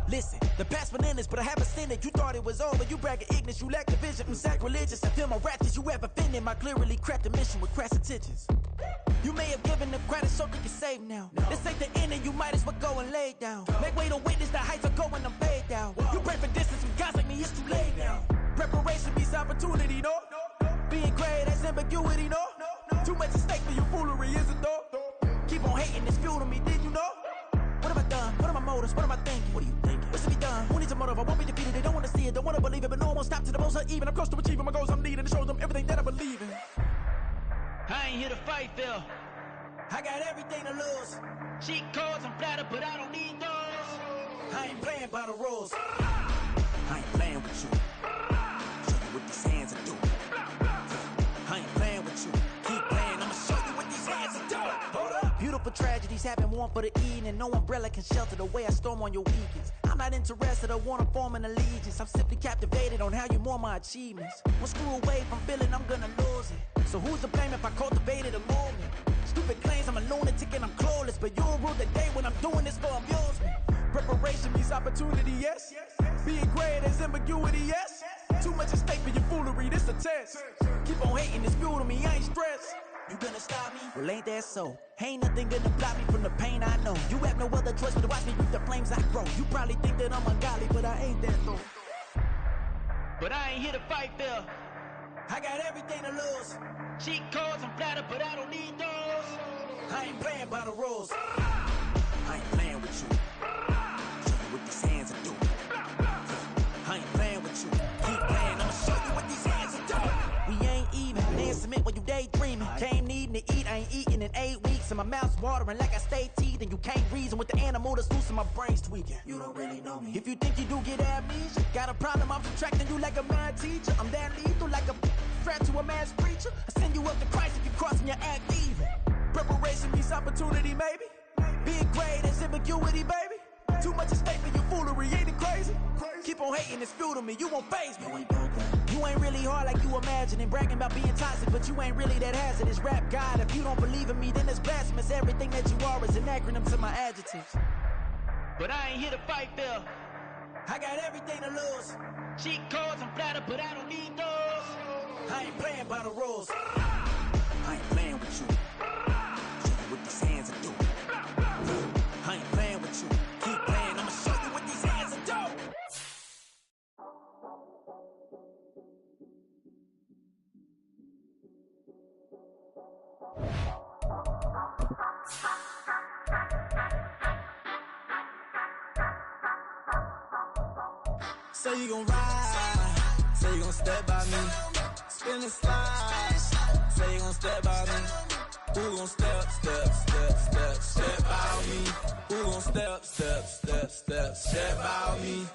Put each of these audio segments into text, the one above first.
Listen, the past bananas, but I haven't seen it. You thought it was over, you bragging ignorance, you lack the vision. I'm sacrilegious, I feel my raptures, you have offended my clearly crafted mission with crass intentions. You may have given them credit so they can save now. This ain't the end and you might as well go and lay down. Make way to witness the heights are going, I'm paid down. You pray for distance from guys like me, it's too late now. Preparation means opportunity, no? Being great as ambiguity, no? Too much at stake for your foolery, is it though? Keep on hating, it's fuel to me, did you know? What have I done? What are my motives? What am I thinking? What are you thinking? What's to be done? Who needs a motive? I won't be defeated. They don't want to see it, don't want to believe it, but no one won't stop to the most even. I'm close to achieving my goals I'm needing to show them everything that I believe in. I ain't here to fight, Phil. I got everything to lose. Cheat codes, I'm flattered, but I don't need those. I ain't playing by the rules. I ain't playing with you. Show you what these hands are doing. I ain't playing with you. Keep playing, I'ma show you what these hands are doing. Hold up. Beautiful tragedies happen, one for the evening. No umbrella can shelter the way I storm on your weekends. I'm not interested, I wanna form an allegiance. I'm simply captivated on how you more my achievements. One screw away from feeling I'm gonna lose it. So who's to blame if I cultivated a movement? Stupid claims I'm a lunatic and I'm clueless, but you'll rule the day when I'm doing this for amusement. Preparation means opportunity, yes. Being great as ambiguity, yes. Too much at stake for your foolery, this a test. Keep on hating, it's fuel to me, I ain't stressed. You gonna stop me? Well, ain't that so? Ain't nothing gonna block me from the pain I know. You have no other choice but to watch me reap the flames I grow. You probably think that I'm ungodly, but I ain't that though. But I ain't here to fight, Phil. I got everything to lose. Cheat codes, I'm flattered, but I don't need those. I ain't playing by the rules. I ain't playing with you. Show you what these hands are doing. I ain't playing with you. Keep playing, I'ma show you what these hands are doing. We ain't even. Then submit when you daydreaming. Came needing to eat, I ain't eating in 8 weeks. And my mouth's watering like I stay teeth. And you can't reason with the animal that's loose and my brain's tweaking. You don't really know me. If you think you do get amnesia, got a problem, I'm subtracting you like a mad teacher. I'm that lethal like a threat to a mass preacher. I send you up to Christ if you crossing your act even. Preparation means opportunity, maybe. Being great is ambiguity, baby. Too much at stake for your foolery, ain't it crazy? Keep on hating, it's fuel to me, you won't faze me. You ain't really hard like you imagining. Bragging about being toxic, but you ain't really that hazardous. Rap God, if you don't believe in me, then it's blasphemous. Everything that you are is an acronym to my adjectives. But I ain't here to fight, Phil. I got everything to lose. Cheat codes, I'm flattered, but I don't need those. I ain't playing by the rules. I ain't playing with you. Show you what these hands are doing. I ain't playing with you. Keep playing, I'ma show you what these hands are doing. Say you gon' ride, say you gon' step by me, spin and slide, say you gon' step by me. Who gon' step by me? Who gon' step by me?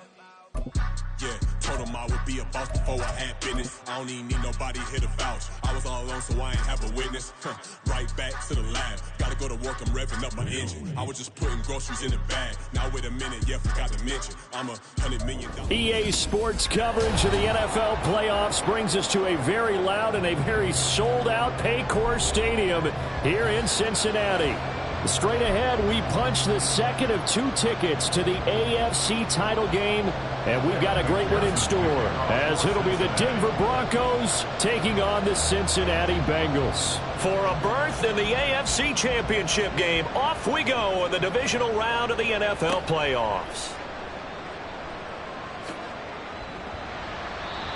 Yeah, told him I would be a boss before I had business. I don't even need nobody here to vouch. I was all alone, so I ain't have a witness. Right back to the lab. Gotta go to work, I'm revving up my engine. I was just putting groceries in the bag. Now wait a minute, yeah, forgot to mention. I'm $100 million. EA Sports coverage of the NFL playoffs brings us to a very loud and a very sold-out Paycor Stadium here in Cincinnati. Straight ahead, we punch the second of 2 tickets to the AFC title game, and we've got a great one in store, as it'll be the Denver Broncos taking on the Cincinnati Bengals. For a berth in the AFC Championship game, off we go in the divisional round of the NFL playoffs.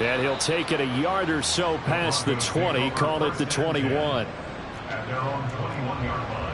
And he'll take it a yard or so past the 20, call it the 21. At their own 21-yard line.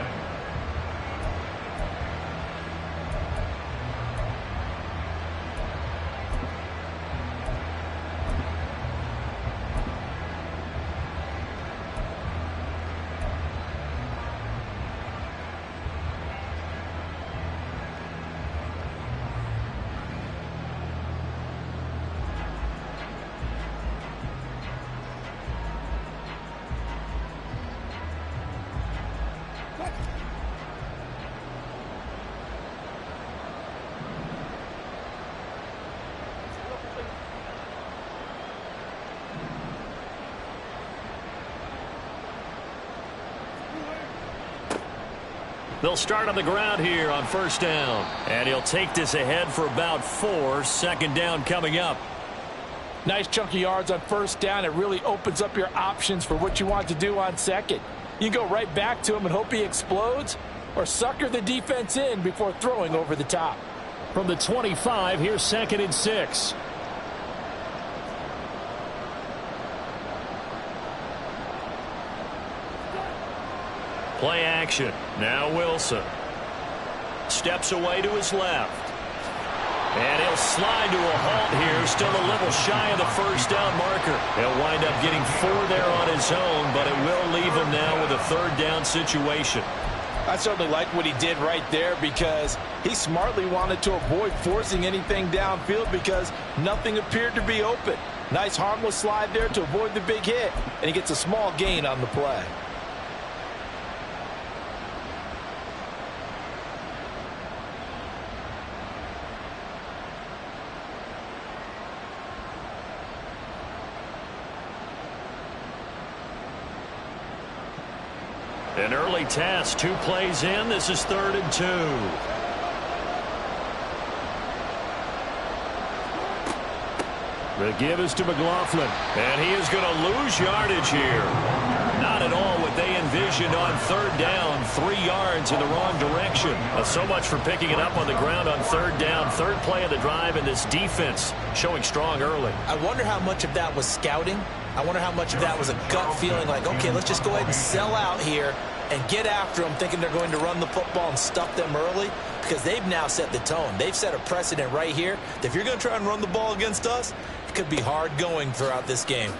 They'll start on the ground here on first down. And he'll take this ahead for about 4. Second down coming up. Nice chunky yards on first down. It really opens up your options for what you want to do on second. You go right back to him and hope he explodes, or sucker the defense in before throwing over the top. From the 25, here's 2nd and 6. Play action. Now Wilson. Steps away to his left. And he'll slide to a halt here. Still a little shy of the first down marker. He'll wind up getting 4 there on his own, but it will leave him now with a 3rd down situation. I certainly like what he did right there because he smartly wanted to avoid forcing anything downfield because nothing appeared to be open. Nice harmless slide there to avoid the big hit, and he gets a small gain on the play. An early test, 2 plays in. This is 3rd and 2. The give is to McLaughlin, and he is going to lose yardage here. Not at all what they envisioned on 3rd down. 3 yards in the wrong direction. So much for picking it up on the ground on 3rd down. 3rd play of the drive, and this defense showing strong early. I wonder how much of that was scouting. I wonder how much of that was a gut feeling like, okay, let's just go ahead and sell out here and get after them, thinking they're going to run the football and stuff them early, because they've now set the tone. They've set a precedent right here that if you're going to try and run the ball against us, it could be hard going throughout this game.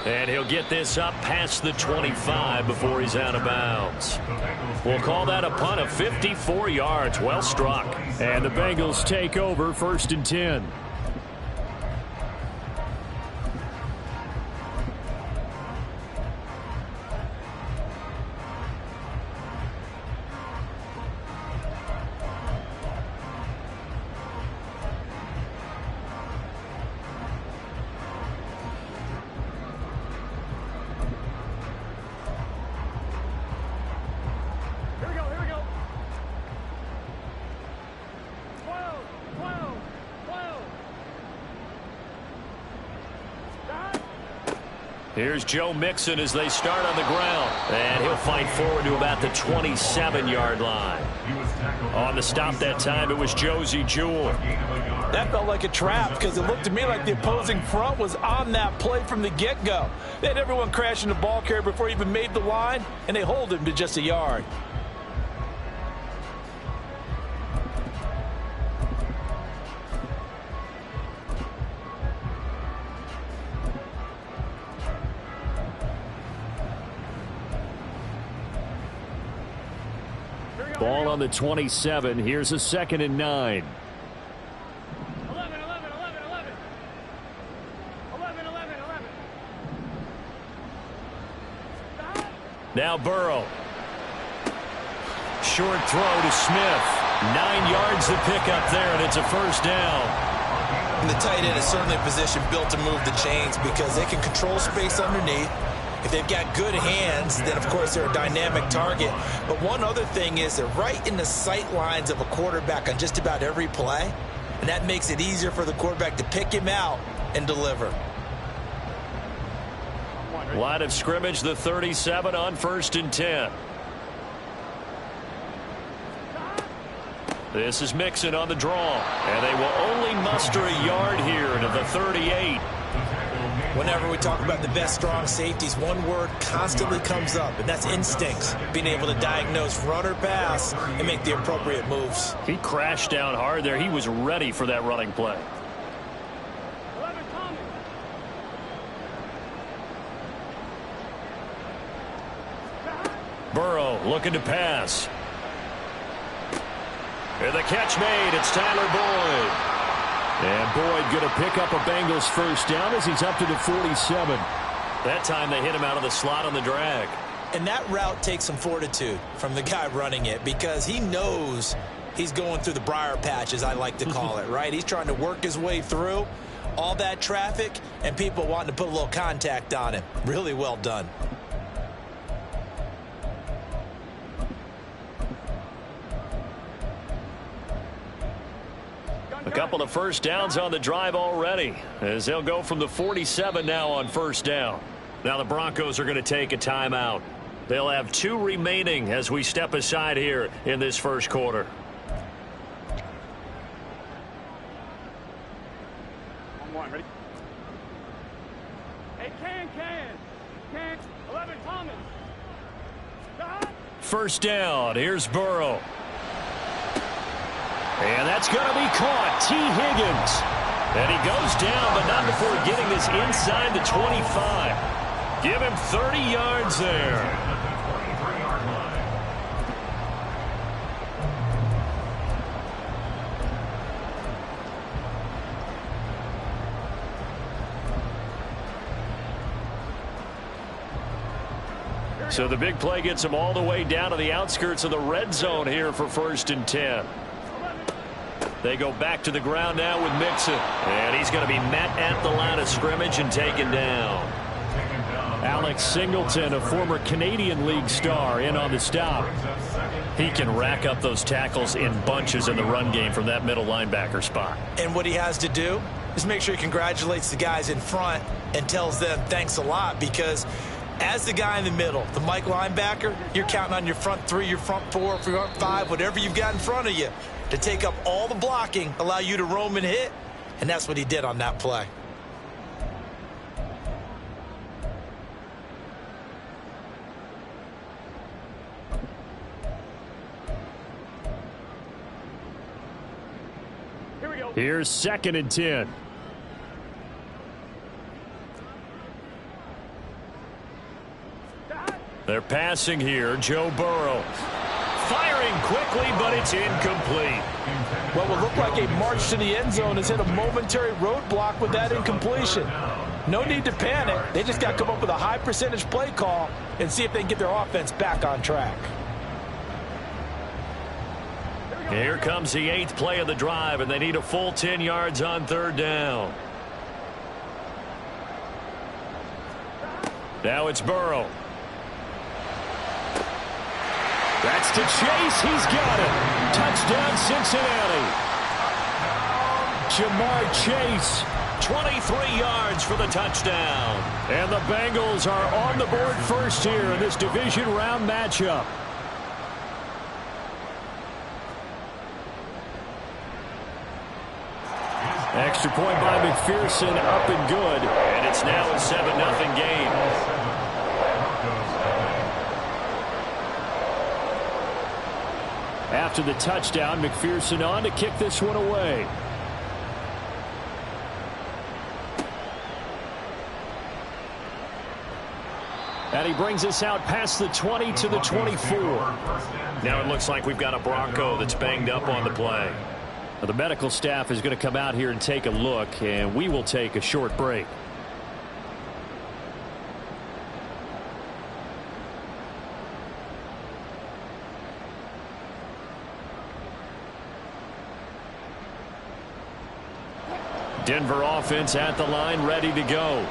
And he'll get this up past the 25 before he's out of bounds. We'll call that a punt of 54 yards. Well struck. And the Bengals take over 1st and 10. Here's Joe Mixon as they start on the ground. And he'll fight forward to about the 27-yard line. On the stop that time, it was Josie Jewell. That felt like a trap because it looked to me like the opposing front was on that play from the get-go. They had everyone crashing the ball carrier before he even made the line, and they hold him to just a yard. Ball on the 27. Here's a 2nd and 9. 11. Now Burrow. Short throw to Smith. 9 yards to pick up there, and it's a 1st down. And the tight end is certainly a position built to move the chains because they can control space underneath. If they've got good hands, then, of course, they're a dynamic target. But one other thing is they're right in the sight lines of a quarterback on just about every play, and that makes it easier for the quarterback to pick him out and deliver. Line of scrimmage, the 37 on 1st and 10. This is Mixon on the draw, and they will only muster a yard here to the 38. Whenever we talk about the best strong safeties, one word constantly comes up, and that's instincts. Being able to diagnose run or pass and make the appropriate moves. He crashed down hard there. He was ready for that running play. Burrow looking to pass. And the catch made. It's Tyler Boyd. And Boyd going to pick up a Bengals 1st down as he's up to the 47. That time they hit him out of the slot on the drag. And that route takes some fortitude from the guy running it because he knows he's going through the briar patch, as I like to call it, right? He's trying to work his way through all that traffic and people wanting to put a little contact on him. Really well done. A couple of first downs on the drive already, as they'll go from the 47 now on first down. Now the Broncos are going to take a timeout. They'll have 2 remaining as we step aside here in this first quarter. Ready? Hey, Can, 11, Thomas. First down, here's Burrow. And that's going to be caught. T. Higgins. And he goes down, but not before getting this inside the 25. Give him 30 yards there. So the big play gets him all the way down to the outskirts of the red zone here for 1st and 10. They go back to the ground now with Mixon. And he's going to be met at the line of scrimmage and taken down. Alex Singleton, a former Canadian League star, in on the stop. He can rack up those tackles in bunches in the run game from that middle linebacker spot. And what he has to do is make sure he congratulates the guys in front and tells them thanks a lot, because as the guy in the middle, the Mike linebacker, you're counting on your front 3, your front 4, front 5, whatever you've got in front of you to take up all the blocking, allow you to roam and hit, and that's what he did on that play. Here we go. Here's 2nd and 10. They're passing here. Joe Burrow. Firing quickly, but it's incomplete. What will look like a march to the end zone has hit a momentary roadblock with that incompletion. No need to panic. They just got to come up with a high percentage play call and see if they can get their offense back on track. Here comes the 8th play of the drive, and they need a full 10 yards on 3rd down. Now it's Burrow. That's to Chase. He's got it. Touchdown, Cincinnati. Jamar Chase, 23 yards for the touchdown. And the Bengals are on the board first here in this division round matchup. Extra point by McPherson, up and good. And it's now a 7-0 game. After the touchdown, McPherson on to kick this one away. And he brings us out past the 20 to the 24. Now it looks like we've got a Bronco that's banged up on the play. Now the medical staff is going to come out here and take a look, and we will take a short break. Denver offense at the line, ready to go.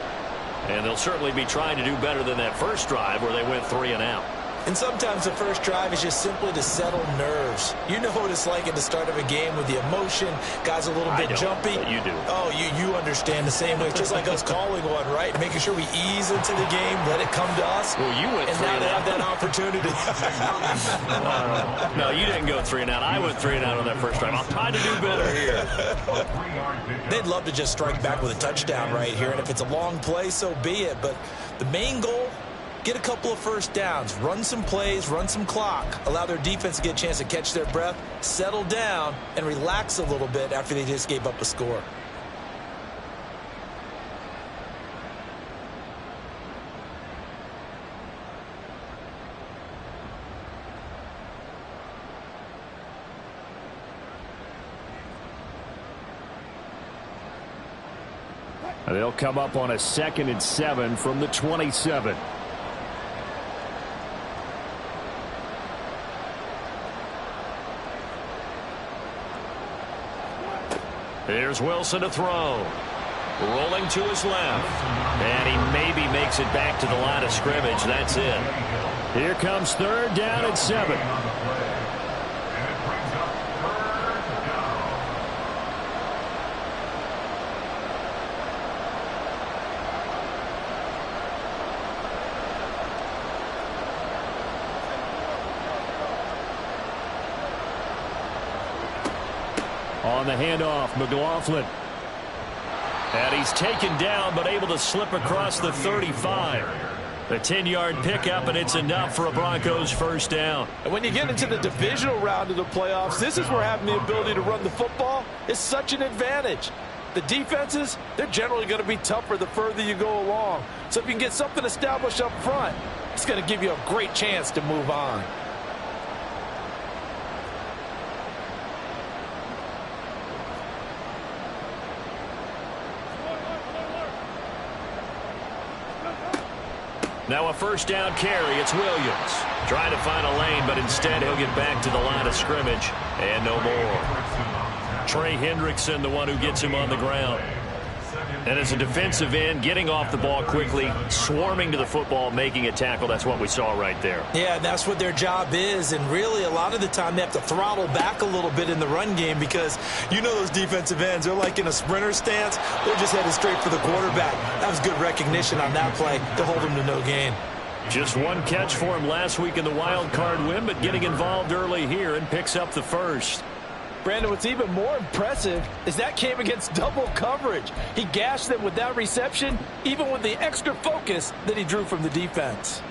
And they'll certainly be trying to do better than that first drive where they went 3 and out. And sometimes the first drive is just simply to settle nerves. You know what it's like at the start of a game with the emotion. Guys a little bit jumpy. But you do. Oh, you understand the same way. It's just like us calling one, right? Making sure we ease into the game, let it come to us. Well, you went 3 and out. And now they have that opportunity. No, you didn't go 3 and out. I went 3 and out on that first drive. I'll try to do better here. They'd love to just strike back with a touchdown right here. And if it's a long play, so be it. But the main goal, get a couple of first downs, run some plays, run some clock, allow their defense to get a chance to catch their breath, settle down, and relax a little bit after they just gave up a score. They'll come up on a 2nd and 7 from the 27. Here's Wilson to throw. Rolling to his left. And he maybe makes it back to the line of scrimmage. That's it. Here comes 3rd down and 7. 7. On the handoff, McLaughlin. And he's taken down, but able to slip across the 35. A 10-yard pickup, and it's enough for a Broncos first down. And when you get into the divisional round of the playoffs, this is where having the ability to run the football is such an advantage. The defenses, they're generally going to be tougher the further you go along. So if you can get something established up front, it's going to give you a great chance to move on. Now a first down carry. It's Williams. Trying to find a lane, but instead he'll get back to the line of scrimmage. And no more. Trey Hendrickson, the one who gets him on the ground. And as a defensive end, getting off the ball quickly, swarming to the football, making a tackle. That's what we saw right there. Yeah, that's what their job is. And really, a lot of the time, they have to throttle back a little bit in the run game because you know those defensive ends, they're like in a sprinter stance. They're just headed straight for the quarterback. That was good recognition on that play to hold him to no gain. Just one catch for him last week in the wild card win, but getting involved early here and picks up the first. Brandon, what's even more impressive is that came against double coverage. He gashed them with that reception, even with the extra focus that he drew from the defense.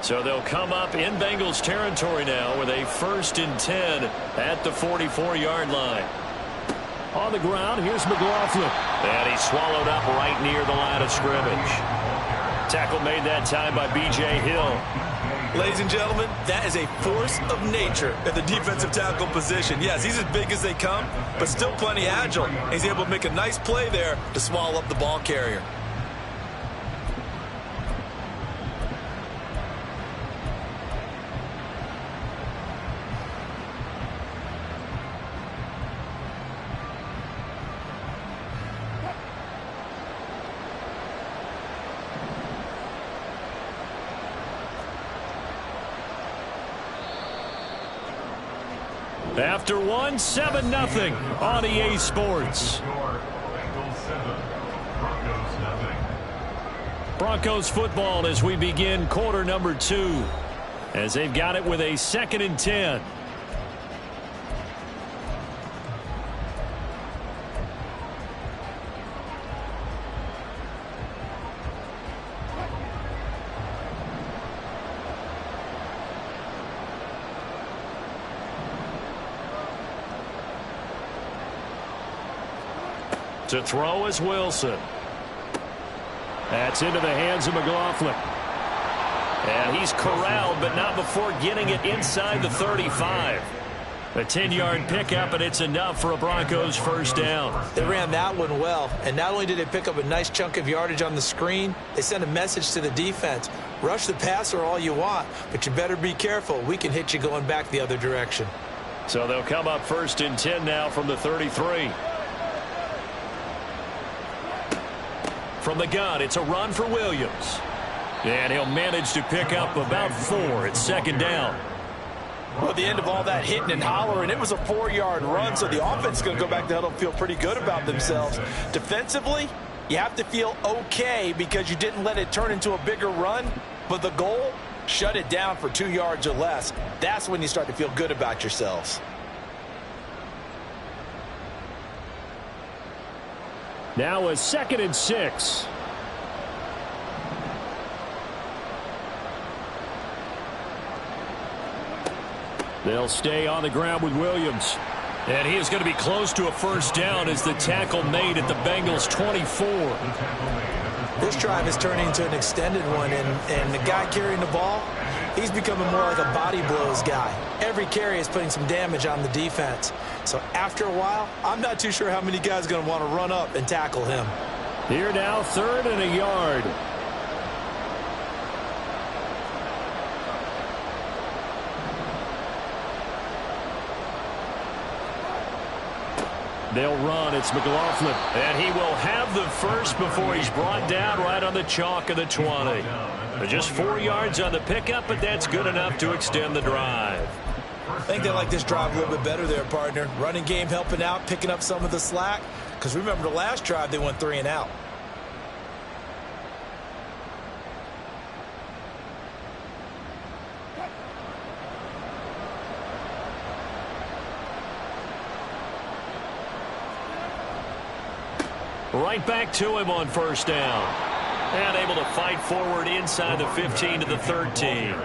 So they'll come up in Bengals territory now with a 1st and 10 at the 44-yard line. On the ground, here's McLaughlin. And he's swallowed up right near the line of scrimmage. Tackle made that time by B.J. Hill. Ladies and gentlemen, that is a force of nature at the defensive tackle position. Yes, he's as big as they come, but still plenty agile. He's able to make a nice play there to swallow up the ball carrier. After one, 7-0 on EA Sports. Broncos football as we begin quarter number 2. As they've got it with a 2nd and 10. To throw is Wilson. That's into the hands of McLaughlin. And he's corralled, but not before getting it inside the 35. A 10-yard pickup, and it's enough for a Broncos first down. They ran that one well, and not only did they pick up a nice chunk of yardage on the screen, they sent a message to the defense. Rush the passer all you want, but you better be careful. We can hit you going back the other direction. So they'll come up 1st and 10 now from the 33. From the gun, it's a run for Williams. And he'll manage to pick up about 4. It's 2nd down. Well, at the end of all that hitting and hollering, it was a 4-yard run, so the offense is going to go back to huddle and feel pretty good about themselves. Defensively, you have to feel okay because you didn't let it turn into a bigger run, but the goal, shut it down for 2 yards or less. That's when you start to feel good about yourselves. Now a 2nd and 6. They'll stay on the ground with Williams. And he is going to be close to a first down as the tackle made at the Bengals 24. This drive is turning into an extended one, and the guy carrying the ball, he's becoming more like a body blows guy. Every carry is putting some damage on the defense. So after a while, I'm not too sure how many guys are going to want to run up and tackle him. Here now, 3rd and a yard. They'll run. It's McLaughlin. And he will have the first before he's brought down right on the chalk of the 20. Just 4 yards on the pickup, but that's good enough to extend the drive. I think they like this drive a little bit better there, partner. Running game helping out, picking up some of the slack. Because remember, the last drive, they went 3 and out. Right back to him on first down. And able to fight forward inside the 15 to the 13.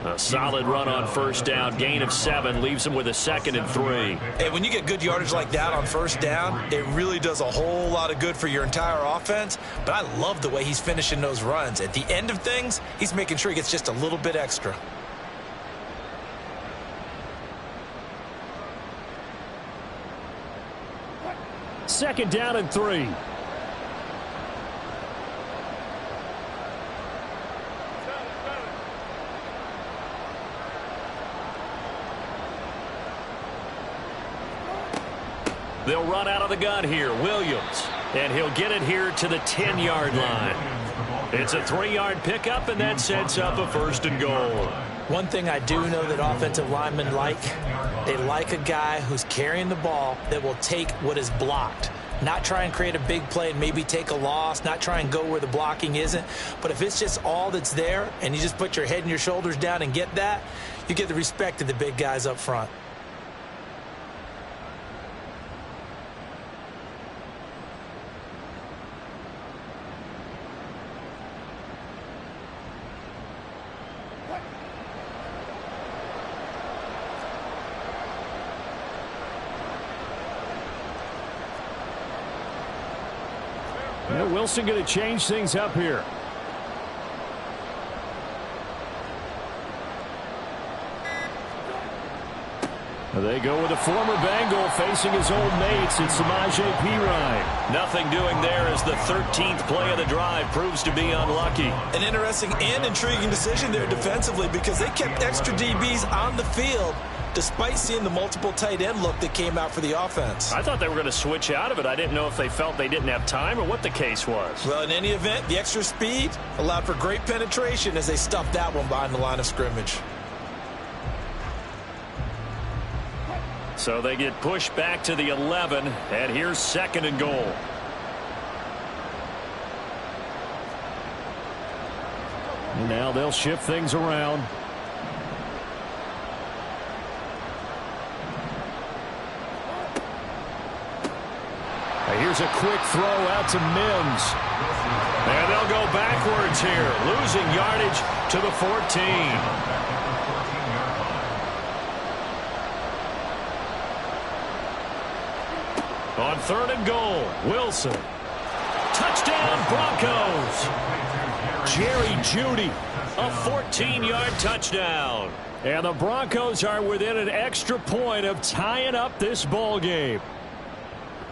A solid run on first down. Gain of 7 leaves him with a 2nd and 3. Hey, when you get good yardage like that on first down, it really does a whole lot of good for your entire offense. But I love the way he's finishing those runs. At the end of things, he's making sure he gets just a little bit extra. Second down and 3. They'll run out of the gun here. Williams. And he'll get it here to the 10-yard line. It's a 3-yard pickup, and that sets up a 1st and goal. One thing I do know that offensive linemen like, they like a guy who's carrying the ball that will take what is blocked. Not try and create a big play and maybe take a loss, not try and go where the blocking isn't. But if it's just all that's there and you just put your head and your shoulders down and get that, you get the respect of the big guys up front. Wilson going to change things up here. They go with a former Bengal facing his old mates. It's Samaje Perine. Nothing doing there as the 13th play of the drive proves to be unlucky. An interesting and intriguing decision there defensively because they kept extra DBs on the field despite seeing the multiple tight end look that came out for the offense. I thought they were going to switch out of it. I didn't know if they felt they didn't have time or what the case was. Well, in any event, the extra speed allowed for great penetration as they stuffed that one behind the line of scrimmage. So they get pushed back to the 11, and here's 2nd and goal. And now they'll shift things around. Here's a quick throw out to Mims. And they'll go backwards here, losing yardage to the 14. On 3rd and goal, Wilson. Touchdown, Broncos. Jerry Jeudy, a 14-yard touchdown. And the Broncos are within an extra point of tying up this ball game.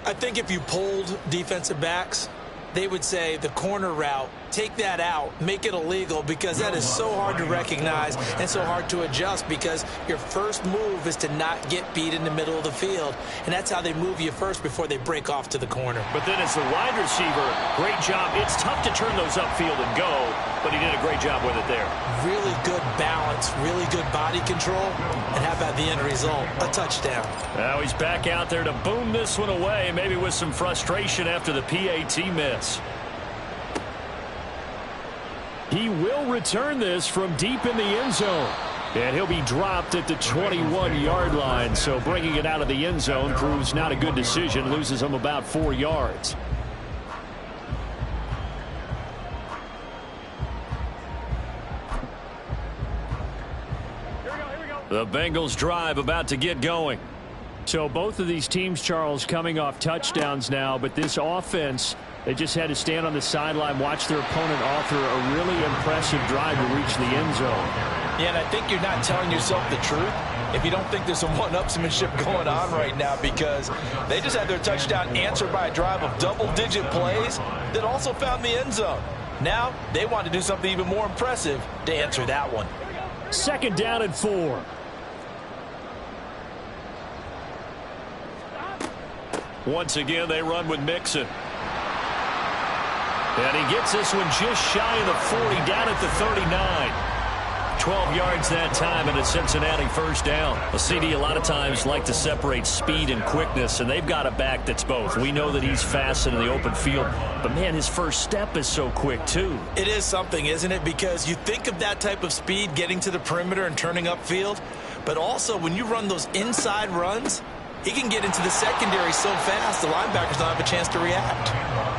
I think if you polled defensive backs, they would say the corner route, take that out, make it illegal, because that is so hard to recognize and so hard to adjust because your first move is to not get beat in the middle of the field. And that's how they move you first before they break off to the corner. But then as the wide receiver, great job. It's tough to turn those upfield and go, but he did a great job with it there. Really good balance, really good body control. And how about the end result? A touchdown. Now he's back out there to boom this one away, maybe with some frustration after the PAT miss. He will return this from deep in the end zone. And he'll be dropped at the 21-yard line. So bringing it out of the end zone proves not a good decision. Loses him about 4 yards. The Bengals drive about to get going. So both of these teams, Charles, coming off touchdowns now, but this offense, they just had to stand on the sideline, watch their opponent author a really impressive drive to reach the end zone. Yeah, and I think you're not telling yourself the truth if you don't think there's some one-upsmanship going on right now, because they just had their touchdown answered by a drive of double-digit plays that also found the end zone. Now they want to do something even more impressive to answer that one. 2nd down and 4. Once again, they run with Mixon. And he gets this one just shy of the 40, down at the 39. 12 yards that time, and a Cincinnati first down. A CD a lot of times like to separate speed and quickness, and they've got a back that's both. We know that he's fast in the open field, but, man, his first step is so quick, too. It is something, isn't it? Because you think of that type of speed getting to the perimeter and turning upfield, but also when you run those inside runs, he can get into the secondary so fast the linebackers don't have a chance to react.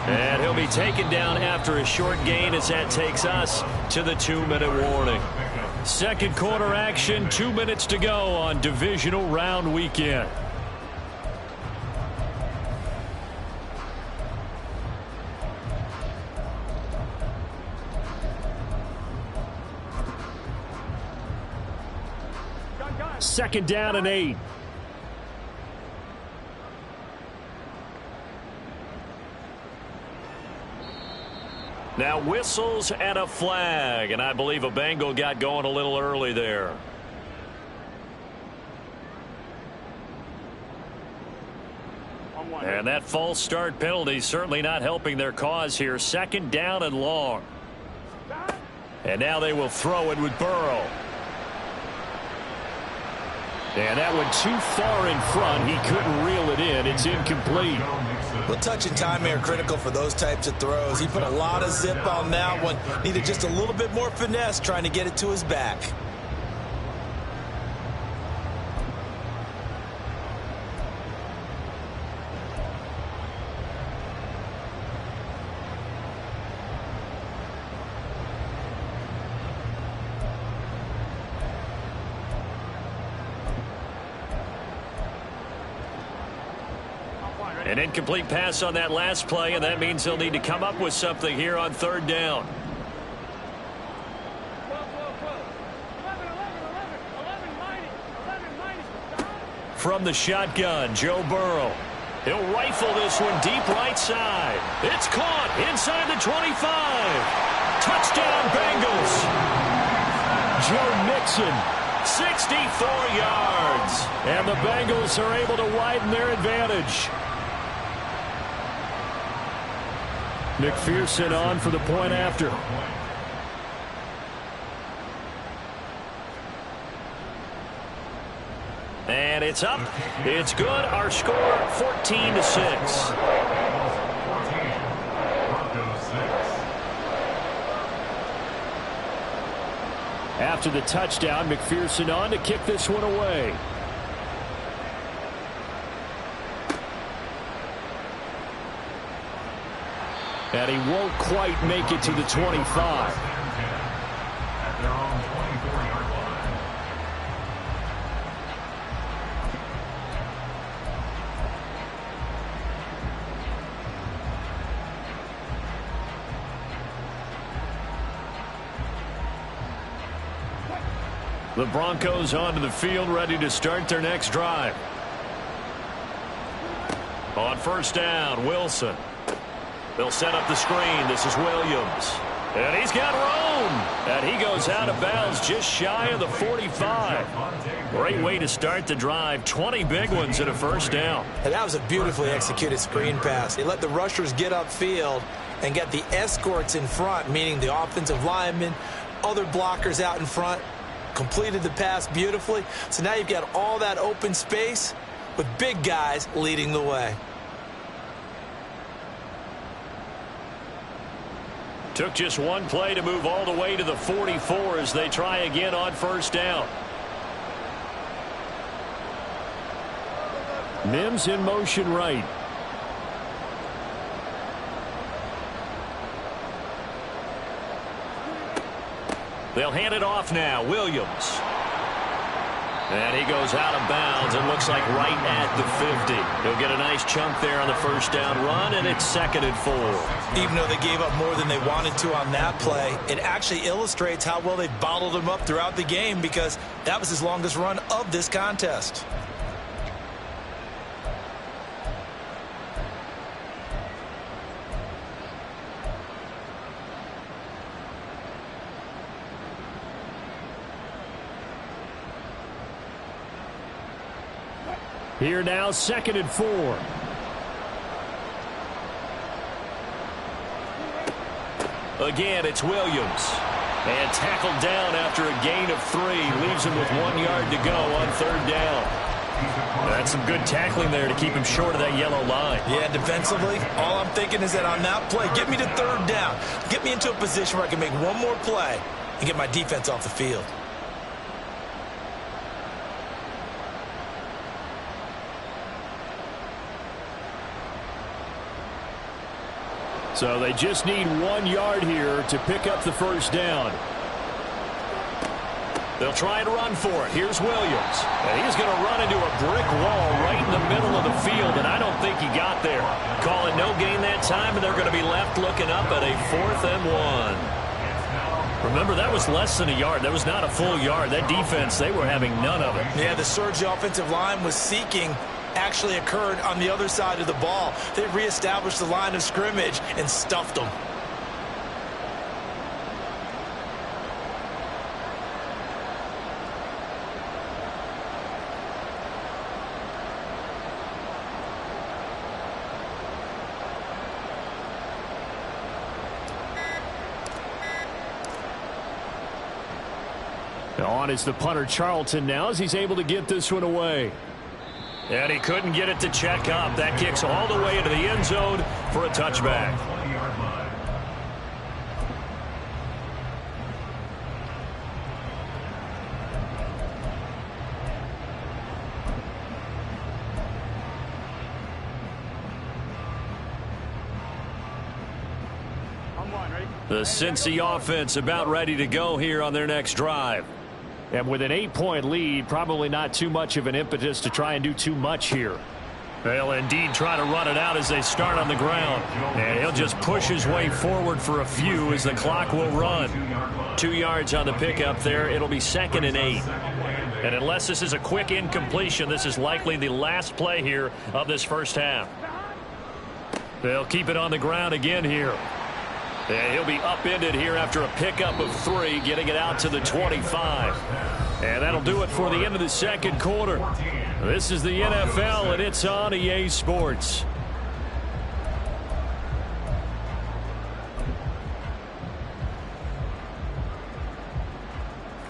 And he'll be taken down after a short gain as that takes us to the 2-minute warning. Second quarter action, 2 minutes to go on divisional round weekend. Second down and 8. Now whistles and a flag, and I believe a Bengal got going a little early there. And that false start penalty certainly not helping their cause here. Second down and long. And now they will throw it with Burrow. And that went too far in front. He couldn't reel it in. It's incomplete. Well, touch and timing are critical for those types of throws. He put a lot of zip on that one. Needed just a little bit more finesse trying to get it to his back. An incomplete pass on that last play, and that means they'll need to come up with something here on third down. From the shotgun, Joe Burrow. He'll rifle this one deep right side. It's caught inside the 25. Touchdown, Bengals. Joe Mixon, 64 yards. And the Bengals are able to widen their advantage. McPherson on for the point after. And it's up. It's good. Our score 14-6. After the touchdown, McPherson on to kick this one away. And he won't quite make it to the 25. The Broncos onto the field, ready to start their next drive. On first down, Wilson. They'll set up the screen. This is Williams. And he's got room. And he goes out of bounds just shy of the 45. Great way to start the drive. 20 big ones and a first down. And that was a beautifully executed screen pass. They let the rushers get upfield and get the escorts in front, meaning the offensive linemen, other blockers out in front. Completed the pass beautifully. So now you've got all that open space with big guys leading the way. Took just one play to move all the way to the 44 as they try again on first down. Mims in motion right. They'll hand it off now. Williams. And he goes out of bounds and looks like right at the 50. He'll get a nice chunk there on the first down run, and it's 2nd and 4. Even though they gave up more than they wanted to on that play, it actually illustrates how well they bottled him up throughout the game because that was his longest run of this contest. Here now, 2nd and 4. Again, it's Williams. And tackled down after a gain of 3. Leaves him with 1 yard to go on 3rd down. That's some good tackling there to keep him short of that yellow line. Yeah, defensively, all I'm thinking is that on that play, get me to 3rd down. Get me into a position where I can make one more play and get my defense off the field. So they just need 1 yard here to pick up the 1st down. They'll try and run for it. Here's Williams. And he's going to run into a brick wall right in the middle of the field, and I don't think he got there. Call it no gain that time, and they're going to be left looking up at a 4th and 1. Remember, that was less than a yard. That was not a full yard. That defense, they were having none of it. Yeah, the surge the offensive line was seeking actually occurred on the other side of the ball. They reestablished the line of scrimmage and stuffed them. On is the punter Charlton now as he's able to get this one away. And he couldn't get it to check up. That kicks all the way into the end zone for a touchback. The Cincy offense about ready to go here on their next drive. And with an 8-point lead, probably not too much of an impetus to try and do too much here. They'll indeed try to run it out as they start on the ground. And he'll just push his way forward for a few as the clock will run. 2 yards on the pickup there. It'll be 2nd and 8. And unless this is a quick incompletion, this is likely the last play here of this first half. They'll keep it on the ground again here. And he'll be upended here after a pickup of 3, getting it out to the 25. And that'll do it for the end of the 2nd quarter. This is the NFL, and it's on EA Sports.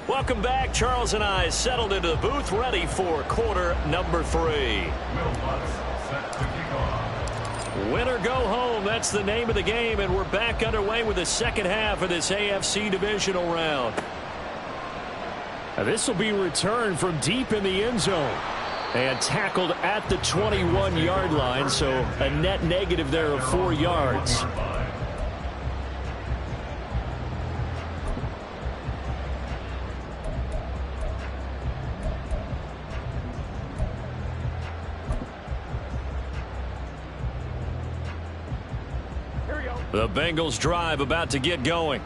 Welcome back. Charles and I settled into the booth, ready for quarter number 3. Win or go home, that's the name of the game, and we're back underway with the second half of this AFC divisional round. Now this will be returned from deep in the end zone and tackled at the 21-yard line, so a net negative there of 4 yards. The Bengals drive about to get going.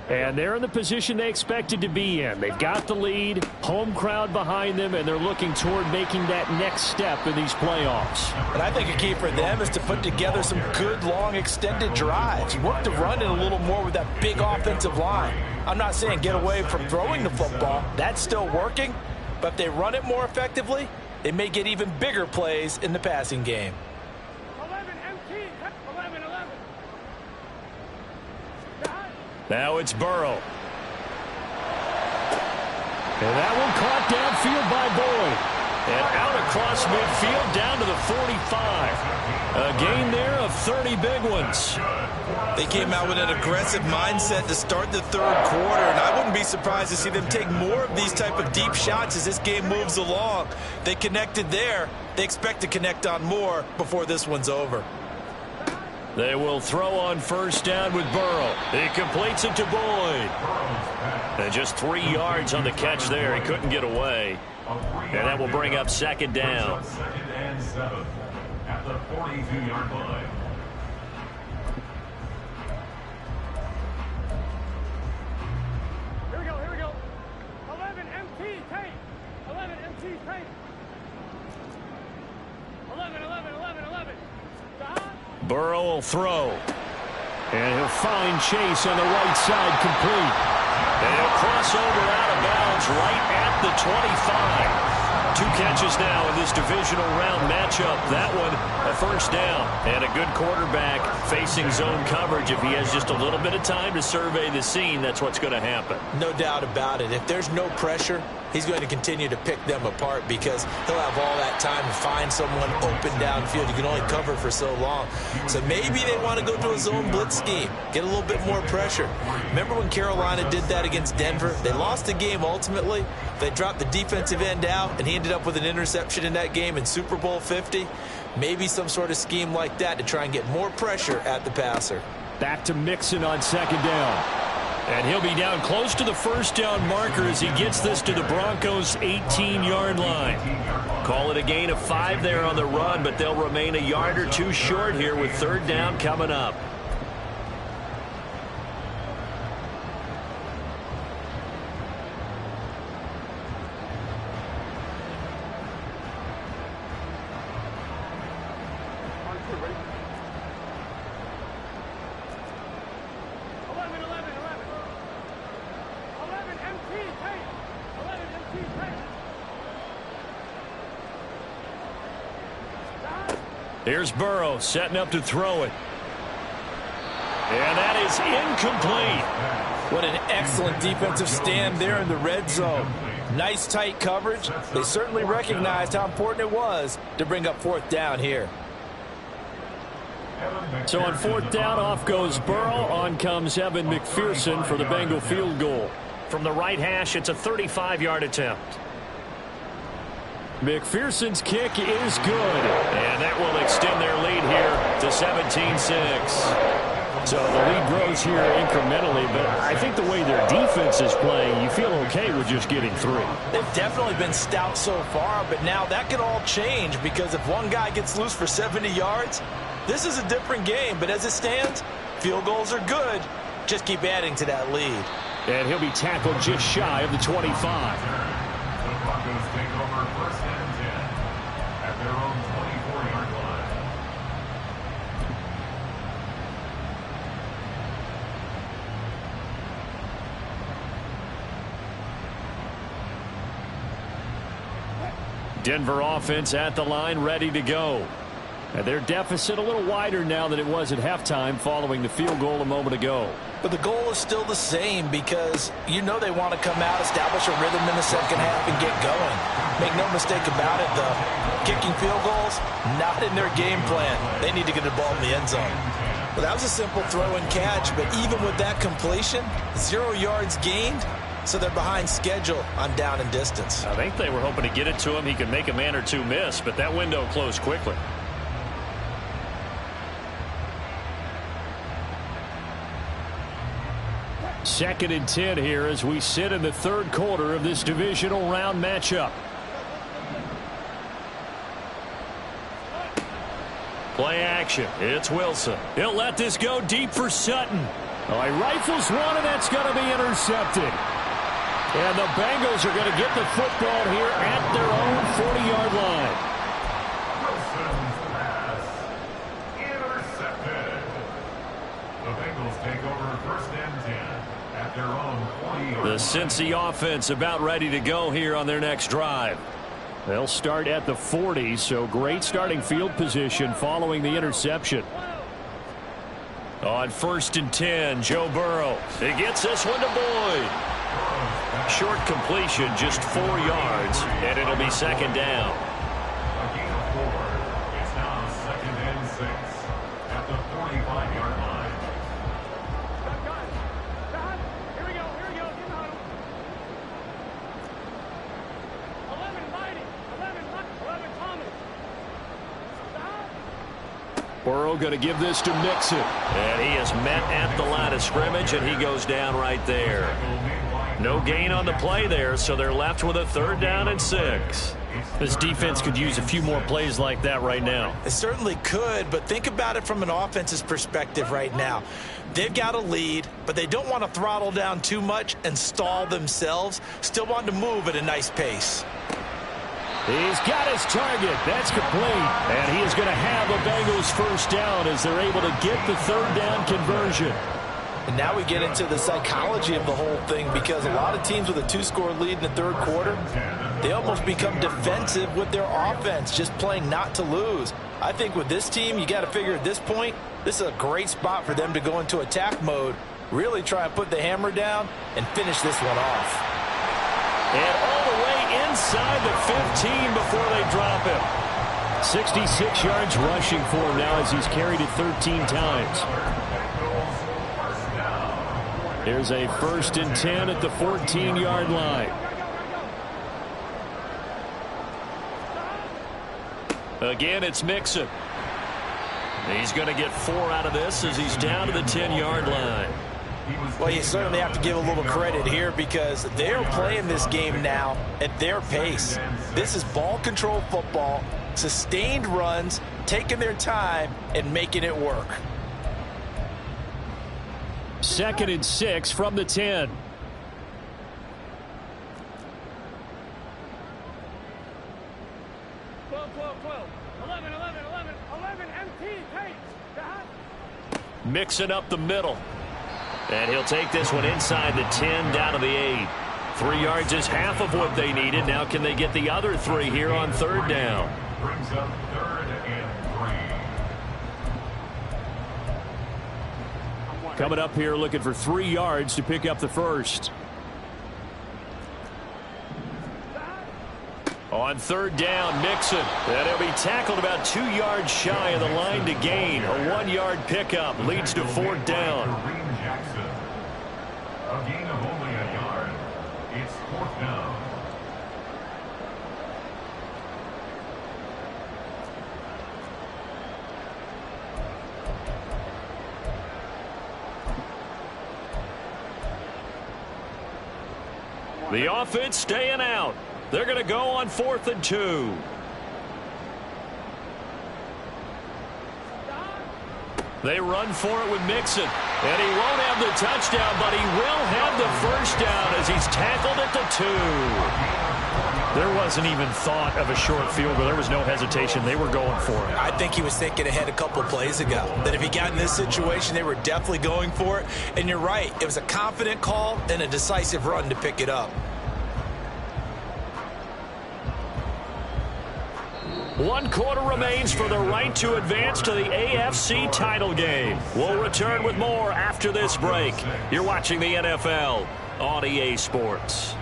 And they're in the position they expected to be in. They've got the lead, home crowd behind them, and they're looking toward making that next step in these playoffs. And I think a key for them is to put together some good, long, extended drives. Work to run it a little more with that big offensive line. I'm not saying get away from throwing the football. That's still working. But if they run it more effectively, they may get even bigger plays in the passing game. 11 MT, 11. Now it's Burrow. And that one caught downfield by Boyd. And out across midfield down to the 45. A gain there of 30 big ones. They came out with an aggressive mindset to start the 3rd quarter, and I wouldn't be surprised to see them take more of these type of deep shots as this game moves along. They connected there. They expect to connect on more before this one's over. They will throw on 1st down with Burrow. He completes it to Boyd. And just 3 yards on the catch there. He couldn't get away. And that will bring up 2nd down. 2nd and 7 at the 42-yard line. Here we go. 11 MT, tank. 11 MT, tank. 11. Burrow will throw. And he'll find Chase on the right side complete. And he'll cross over out of bounds right at the 2 catches now in this divisional round matchup. That one, a first down. And a good quarterback facing zone coverage. If he has just a little bit of time to survey the scene, that's what's going to happen. No doubt about it. If there's no pressure, he's going to continue to pick them apart because he'll have all that time to find someone open downfield. You can only cover for so long. So maybe they want to go to a zone blitz scheme, get a little bit more pressure. Remember when Carolina did that against Denver? They lost the game ultimately. They dropped the defensive end out, and he ended up with an interception in that game in Super Bowl 50. Maybe some sort of scheme like that to try and get more pressure at the passer. Back to Mixon on 2nd down. And he'll be down close to the first down marker as he gets this to the Broncos' 18-yard line. Call it a gain of 5 there on the run, but they'll remain a yard or 2 short here with 3rd down coming up. Here's Burrow setting up to throw it. And that is incomplete. What an excellent defensive stand there in the red zone. Nice tight coverage. They certainly recognized how important it was to bring up 4th down here. So on 4th down, off goes Burrow. On comes Evan McPherson for the Bengal field goal. From the right hash, it's a 35-yard attempt. McPherson's kick is good. And that will extend their lead here to 17-6. So the lead grows here incrementally, but I think the way their defense is playing, you feel okay with just getting 3. They've definitely been stout so far, but now that could all change because if one guy gets loose for 70 yards, this is a different game. But as it stands, field goals are good. Just keep adding to that lead. And he'll be tackled just shy of the 25. The Broncos take over 1st and 10 at their own 24-yard line. Denver offense at the line, ready to go. And their deficit a little wider now than it was at halftime following the field goal a moment ago. But the goal is still the same because you know they want to come out, establish a rhythm in the second half, and get going. Make no mistake about it, though. Kicking field goals, not in their game plan. They need to get the ball in the end zone. Well, that was a simple throw and catch, but even with that completion, 0 yards gained, so they're behind schedule on down and distance. I think they were hoping to get it to him. He could make a man or 2 miss, but that window closed quickly. Second and 10 here as we sit in the 3rd quarter of this divisional round matchup. Play action. It's Wilson. He'll let this go deep for Sutton. Oh, he rifles one, and that's going to be intercepted. And the Bengals are going to get the football here at their own 40-yard line. Wilson's pass intercepted. The Bengals take over 1st and 10 at their own 40-yard line. The Cincy offense about ready to go here on their next drive. They'll start at the 40, so great starting field position following the interception. On 1st and 10, Joe Burrow. He gets this one to Boyd. Short completion, just 4 yards, and it'll be 2nd down. A gain of 4. It's now 2nd and 6 at the 45-yard line. Here we go. Get in the huddle. 11 Mighty. 11 Thomas. Stop. Burrow going to give this to Mixon. And he is met at the line of scrimmage, and he goes down right there. No gain on the play there, so they're left with a 3rd down and 6. This defense could use a few more plays like that right now. It certainly could, but think about it from an offense's perspective right now. They've got a lead, but they don't want to throttle down too much and stall themselves. Still want to move at a nice pace. He's got his target. That's complete. And he is going to have the Bengals 1st down as they're able to get the 3rd down conversion. And now we get into the psychology of the whole thing, because a lot of teams with a 2-score lead in the third quarter, they almost become defensive with their offense, just playing not to lose. I think with this team, you got to figure at this point, this is a great spot for them to go into attack mode, really try and put the hammer down and finish this one off. And all the way inside the 15 before they drop him. 66 yards rushing for him now as he's carried it 13 times. There's a 1st and 10 at the 14-yard line. Again, it's Mixon. He's going to get 4 out of this as he's down to the 10-yard line. Well, you certainly have to give a little credit here, because they're playing this game now at their pace. This is ball control football, sustained runs, taking their time and making it work. 2nd and 6 from the 10. Mixing up the middle. And he'll take this one inside the 10 down to the 8. 3 yards is half of what they needed. Now can they get the other 3 here on 3rd down? Brings up 3rd and 3. Coming up here looking for 3 yards to pick up the 1st. On 3rd down, Mixon. And he'll be tackled about 2 yards shy of the line to gain. A 1-yard pickup leads to 4th down. Jackson. A gain of only a yard. It's 4th down. The offense staying out. They're going to go on 4th and 2. They run for it with Mixon. And he won't have the touchdown, but he will have the 1st down as he's tackled at the 2. There wasn't even thought of a short field goal. There was no hesitation. They were going for it. I think he was thinking ahead a couple plays ago, that if he got in this situation, they were definitely going for it. And you're right. It was a confident call and a decisive run to pick it up. 1 quarter remains for the right to advance to the AFC title game. We'll return with more after this break. You're watching the NFL on EA Sports.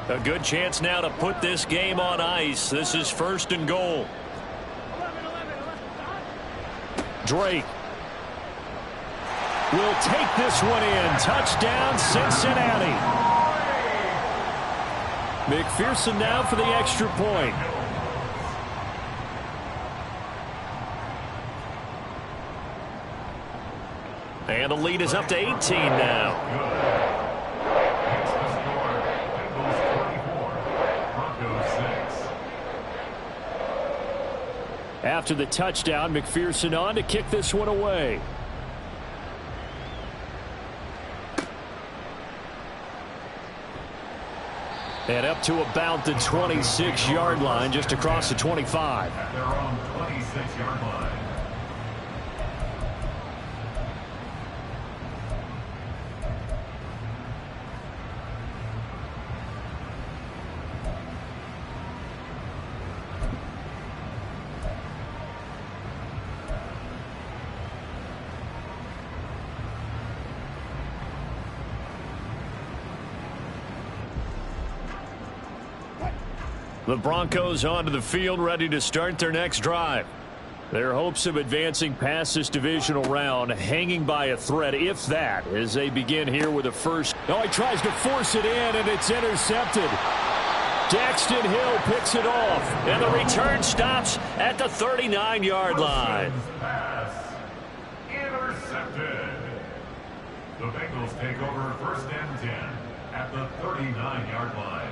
A good chance now to put this game on ice. This is 1st and goal. Drake will take this one in. Touchdown, Cincinnati. McPherson now for the extra point. And the lead is up to 18 now. After the touchdown, McPherson on to kick this one away. And up to about the 26-yard line, just across the 25. At their own 26-yard line. The Broncos onto the field, ready to start their next drive. Their hopes of advancing past this divisional round hanging by a thread, if that, as they begin here with a 1st. Oh, he tries to force it in, and it's intercepted. Daxton Hill picks it off, and the return stops at the 39-yard line. Pass intercepted. The Bengals take over 1st and 10 at the 39-yard line.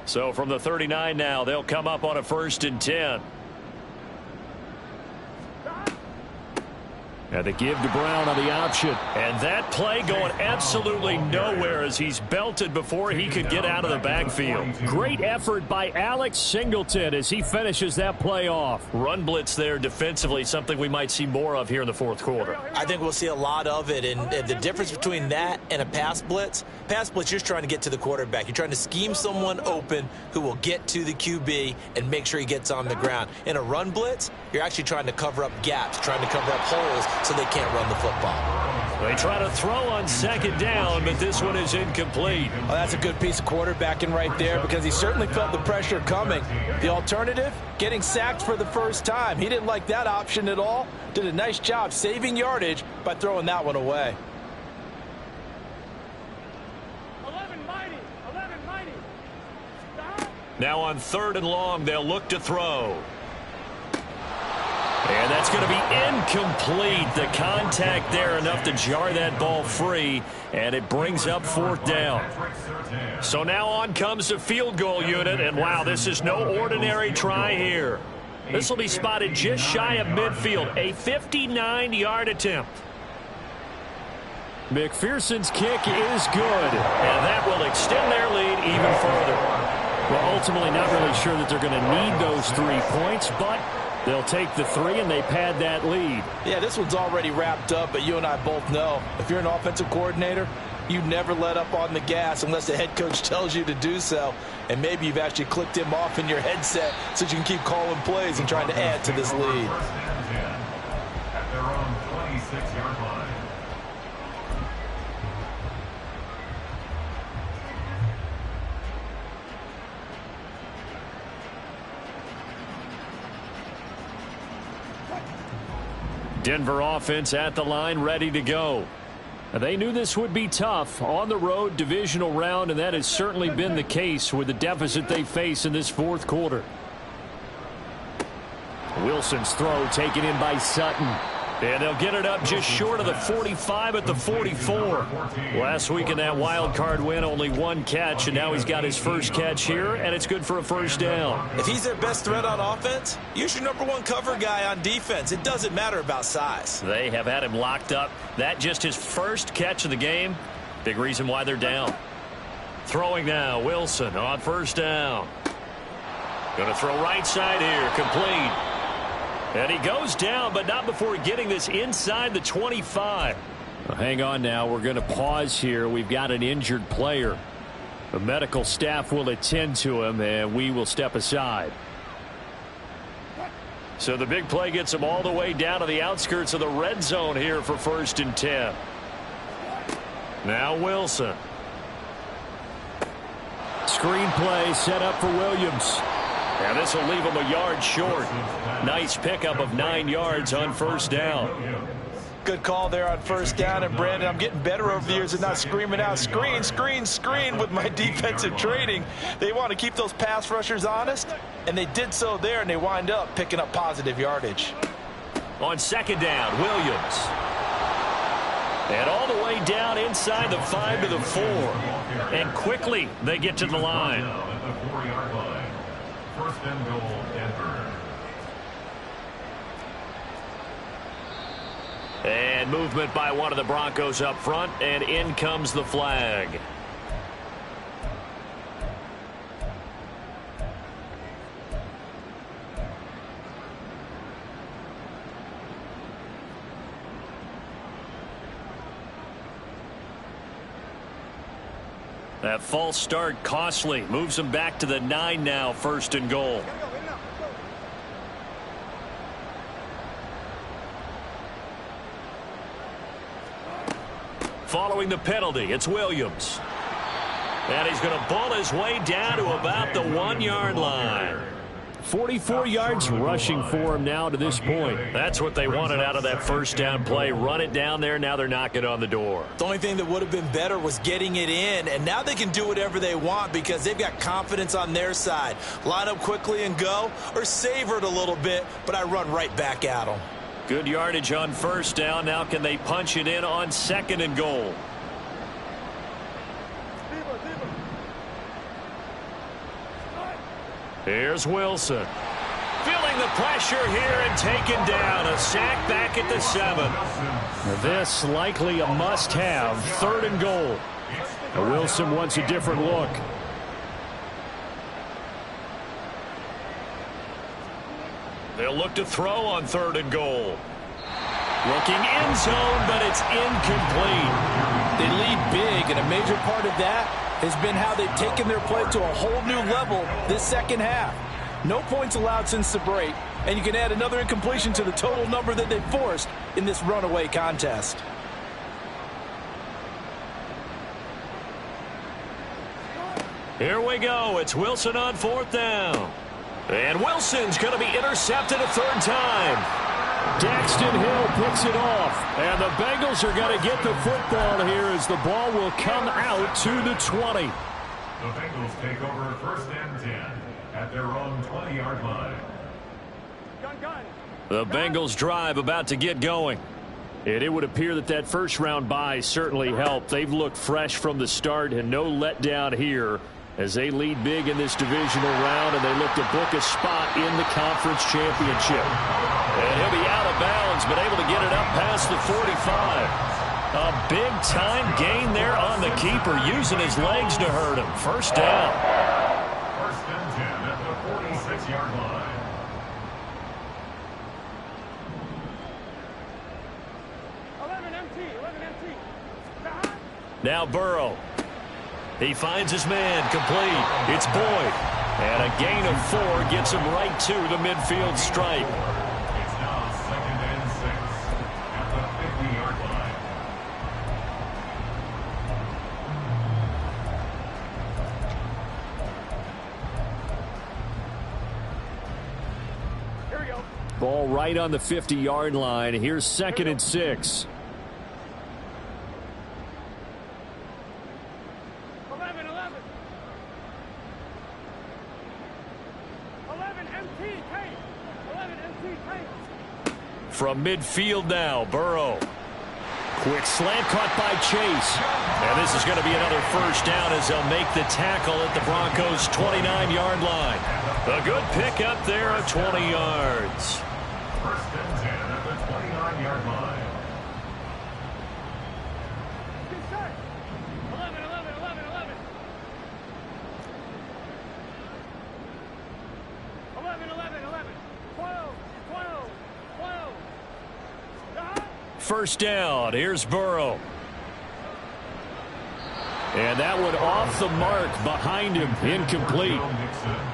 So from the 39 now, they'll come up on a 1st and 10. And the give to Brown on the option. And that play going absolutely nowhere as he's belted before he could get out of the backfield. Great effort by Alex Singleton as he finishes that play off. Run blitz there defensively, something we might see more of here in the fourth quarter. I think we'll see a lot of it, and the difference between that and a pass blitz, you're just trying to get to the quarterback. You're trying to scheme someone open who will get to the QB and make sure he gets on the ground. In a run blitz, you're actually trying to cover up gaps, trying to cover up holes so they can't run the football. They try to throw on second down, but this one is incomplete. Well, that's a good piece of quarterbacking right there because he certainly felt the pressure coming. The alternative, getting sacked for the first time. He didn't like that option at all. Did a nice job saving yardage by throwing that one away. 11 mighty. Stop. Now on 3rd and long, they'll look to throw. And that's going to be incomplete. The contact there enough to jar that ball free, and it brings up 4th down. So now on comes the field goal unit, and wow, this is no ordinary try here. This will be spotted just shy of midfield, a 59-yard attempt. McPherson's kick is good, and that will extend their lead even further. Well, ultimately not really sure that they're going to need those 3 points, but they'll take the 3 and they pad that lead. Yeah, this one's already wrapped up, but you and I both know if you're an offensive coordinator, you never let up on the gas unless the head coach tells you to do so. And maybe you've actually clicked him off in your headset so you can keep calling plays and trying to add to this lead. At their own 26-yard line. Denver offense at the line, ready to go. They knew this would be tough on the road, divisional round, and that has certainly been the case with the deficit they face in this 4th quarter. Wilson's throw taken in by Sutton. And they'll get it up just short of the 45 at the 44. Last week in that wild card win, only 1 catch, and now he's got his first catch here, and it's good for a first down. If he's their best threat on offense, use your #1 cover guy on defense. It doesn't matter about size. They have had him locked up. That just his first catch of the game. Big reason why they're down. Throwing now, Wilson on first down. Going to throw right side here, complete. And he goes down, but not before getting this inside the 25. Well, hang on now. We're going to pause here. We've got an injured player. The medical staff will attend to him, and we will step aside. So the big play gets him all the way down to the outskirts of the red zone here for 1st and 10. Now Wilson. Screen play set up for Williams. And this will leave him a yard short. Nice pickup of 9 yards on first down. Good call there on first down. And, Brandon, I'm getting better over the years and not screaming out, screen, screen, screen with my defensive training. They want to keep those pass rushers honest, and they did so there, and they wind up picking up positive yardage. On second down, Williams. And all the way down inside the 5 to the 4. And quickly they get to the line. At the 4-yard line. 1st and goal, Denver. And movement by one of the Broncos up front, and in comes the flag. That false start costly. Moves him back to the 9 now, 1st and goal. Following the penalty, it's Williams. And he's going to ball his way down to about the 1-yard line. 44 yards rushing for him now to this point. That's what they wanted out of that first down play. Run it down there. Now they're knocking on the door. The only thing that would have been better was getting it in, and now they can do whatever they want because they've got confidence on their side. Line up quickly and go, or savor it a little bit, but I run right back at them. Good yardage on first down. Now can they punch it in on 2nd and goal? Here's Wilson. Feeling the pressure here and taken down. A sack back at the 7. This likely a must-have. 3rd and goal. Wilson wants a different look. They'll look to throw on 3rd and goal. Looking end zone, but it's incomplete. They lead big, and a major part of that has been how they've taken their play to a whole new level this second half. No points allowed since the break, and you can add another incompletion to the total number that they've forced in this runaway contest. Here we go. It's Wilson on 4th down. And Wilson's going to be intercepted a 3rd time. Daxton Hill picks it off. And the Bengals are going to get the football here as the ball will come out to the 20. The Bengals take over 1st and 10 at their own 20-yard line. The Bengals drive about to get going. And it would appear that that first-round bye certainly helped. They've looked fresh from the start and no letdown here as they lead big in this divisional round, and they look to book a spot in the conference championship. And he'll be out of bounds, but able to get it up past the 45. A big-time gain there on the keeper, using his legs to hurt him. First down. 1st and 10 at the 46-yard line. Now Burrow. He finds his man complete. It's Boyd. And a gain of 4 gets him right to the midfield stripe. It's now 2nd and 6 at the 50-yard line. Here we go. Ball right on the 50-yard line. Here's 2nd and 6. 11 MT, Kate. 11 MT, Kate. From midfield now, Burrow. Quick slant caught by Chase. And this is going to be another first down as they'll make the tackle at the Broncos' 29-yard line. A good pick up there at 20 yards. 1st and 10 at the 29-yard line. Good set. 11, 11, 11, 11. 11, 11, 11. 12, 12, 12. First down. Here's Burrow. And that one off the mark behind him. Incomplete.